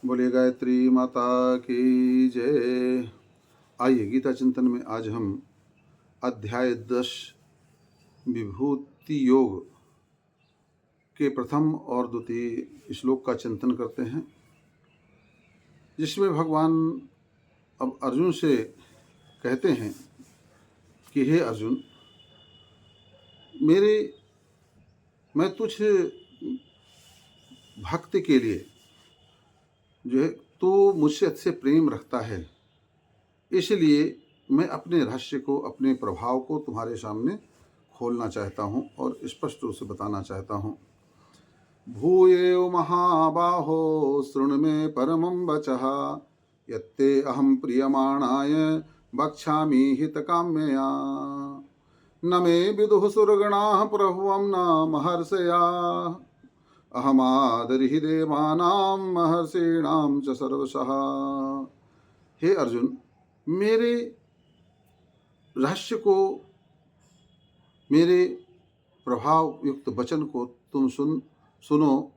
बोलिए गायत्री माता की जय। आइए गीता चिंतन में आज हम अध्याय 10 विभूति योग के प्रथम और द्वितीय श्लोक का चिंतन करते हैं, जिसमें भगवान अब अर्जुन से कहते हैं कि हे अर्जुन, मैं तुझ भक्ति के लिए जो है तो मुझसे अच्छे प्रेम रखता है, इसलिए मैं अपने रहस्य को, अपने प्रभाव को तुम्हारे सामने खोलना चाहता हूँ और स्पष्ट रूप से बताना चाहता हूँ। भूयेव महाबाहो शृणु मे परमं वचः, यत्ते अहं प्रीयमाणाय वक्ष्यामि हितकाम्यया। न मे विदुः सुरगणाः प्रभुवं न महर्षयः, अहमादरिहि देवानां महर्षीणां च सर्वशः। हे अर्जुन, मेरे रहस्य को, मेरे प्रभाव युक्त वचन को तुम सुनो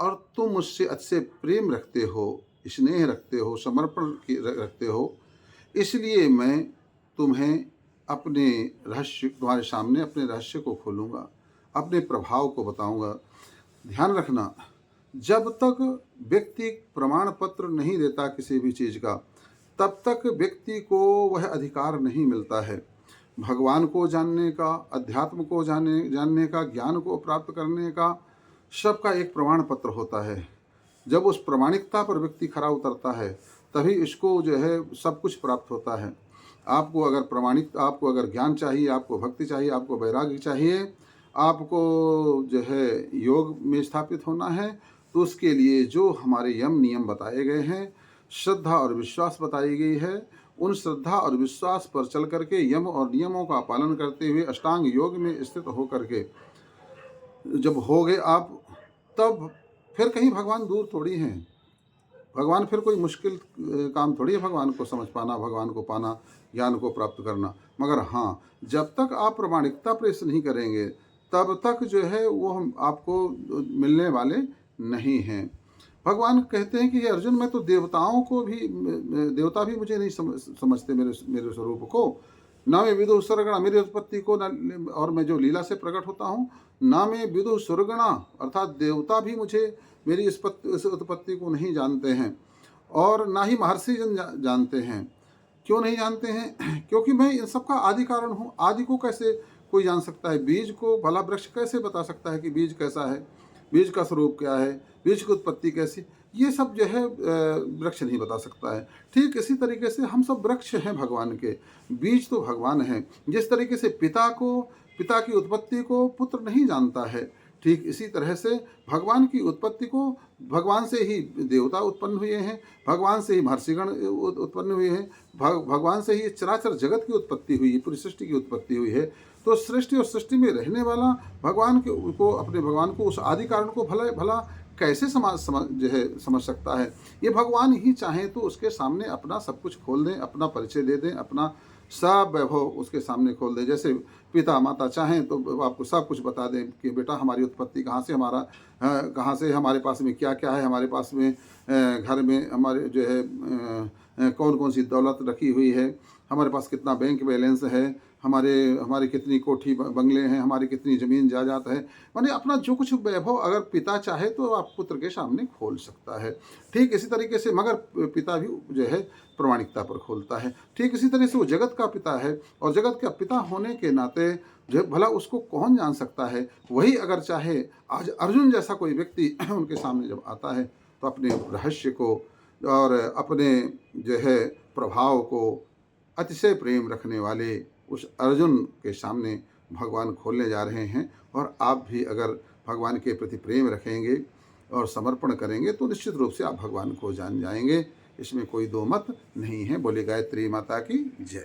और तुम मुझसे अच्छे प्रेम रखते हो, स्नेह रखते हो, समर्पण रखते हो, इसलिए मैं तुम्हें अपने रहस्य, तुम्हारे सामने अपने रहस्य को खोलूँगा, अपने प्रभाव को बताऊँगा। ध्यान रखना, जब तक व्यक्ति प्रमाण पत्र नहीं देता किसी भी चीज़ का, तब तक व्यक्ति को वह अधिकार नहीं मिलता है भगवान को जानने का, अध्यात्म को जानने का, ज्ञान को प्राप्त करने का। सबका एक प्रमाण पत्र होता है। जब उस प्रामाणिकता पर व्यक्ति खरा उतरता है, तभी इसको जो है सब कुछ प्राप्त होता है। आपको अगर ज्ञान चाहिए, आपको भक्ति चाहिए, आपको वैराग्य चाहिए, आपको जो है योग में स्थापित होना है, तो उसके लिए जो हमारे यम नियम बताए गए हैं, श्रद्धा और विश्वास बताई गई है, उन श्रद्धा और विश्वास पर चल करके, यम और नियमों का पालन करते हुए, अष्टांग योग में स्थित होकर के जब हो गए आप, तब फिर कहीं भगवान दूर थोड़ी हैं। भगवान फिर कोई मुश्किल काम थोड़ी है भगवान को समझ पाना, भगवान को पाना, ज्ञान को प्राप्त करना। मगर हाँ, जब तक आप प्रामाणिकता प्रयास नहीं करेंगे, तब तक जो है वो हम आपको मिलने वाले नहीं हैं। भगवान कहते हैं कि ये अर्जुन, मैं तो देवता भी मुझे नहीं समझते, मेरे स्वरूप को। ना मैं विदुः सुरगणा, मेरी उत्पत्ति को, और मैं जो लीला से प्रकट होता हूँ, ना मैं विदुः सुरगणा अर्थात देवता भी मुझे, मेरी इस उत्पत्ति को नहीं जानते हैं, और ना ही महर्षि जन जानते हैं। क्यों नहीं जानते हैं? क्योंकि मैं इन सब का आदि कारण हूँ। आदि को कैसे कोई जान सकता है? बीज को भला वृक्ष कैसे बता सकता है कि बीज कैसा है, बीज का स्वरूप क्या है, बीज की उत्पत्ति कैसी? ये सब जो है वृक्ष नहीं बता सकता है। ठीक इसी तरीके से हम सब वृक्ष हैं भगवान के, बीज तो भगवान हैं। जिस तरीके से पिता की उत्पत्ति को पुत्र नहीं जानता है, ठीक इसी तरह से भगवान की उत्पत्ति को, भगवान से ही देवता उत्पन्न हुए हैं, भगवान से ही महर्षिगण उत्पन्न हुए हैं, भगवान से ही चराचर जगत की उत्पत्ति हुई है, पूरी सृष्टि की उत्पत्ति हुई है। तो सृष्टि और सृष्टि में रहने वाला भगवान को, अपने भगवान को, उस आदि कारण को भला कैसे समझ सकता है? ये भगवान ही चाहें तो उसके सामने अपना सब कुछ खोल दें, अपना परिचय दे दें, अपना सब वैभव उसके सामने खोल दें। जैसे पिता माता चाहें तो आपको सब कुछ बता दें कि बेटा हमारी उत्पत्ति कहाँ से, हमारे पास में क्या क्या है, हमारे पास में घर में हमारे जो है कौन कौन सी दौलत रखी हुई है, हमारे पास कितना बैंक बैलेंस है, हमारे कितनी कोठी बंगले हैं, हमारी कितनी ज़मीन जायदाद है। माने अपना जो कुछ वैभव अगर पिता चाहे तो आप पुत्र के सामने खोल सकता है। ठीक इसी तरीके से, मगर पिता भी जो है प्रामाणिकता पर खोलता है। ठीक इसी तरह से वो जगत का पिता है, और जगत का पिता होने के नाते जो भला उसको कौन जान सकता है? वही अगर चाहे, आज अर्जुन जैसा कोई व्यक्ति उनके सामने जब आता है, तो अपने रहस्य को और अपने जो है प्रभाव को अतिशय प्रेम रखने वाले उस अर्जुन के सामने भगवान खोलने जा रहे हैं। और आप भी अगर भगवान के प्रति प्रेम रखेंगे और समर्पण करेंगे, तो निश्चित रूप से आप भगवान को जान जाएंगे। इसमें कोई दो मत नहीं है। बोले गायत्री माता की जय।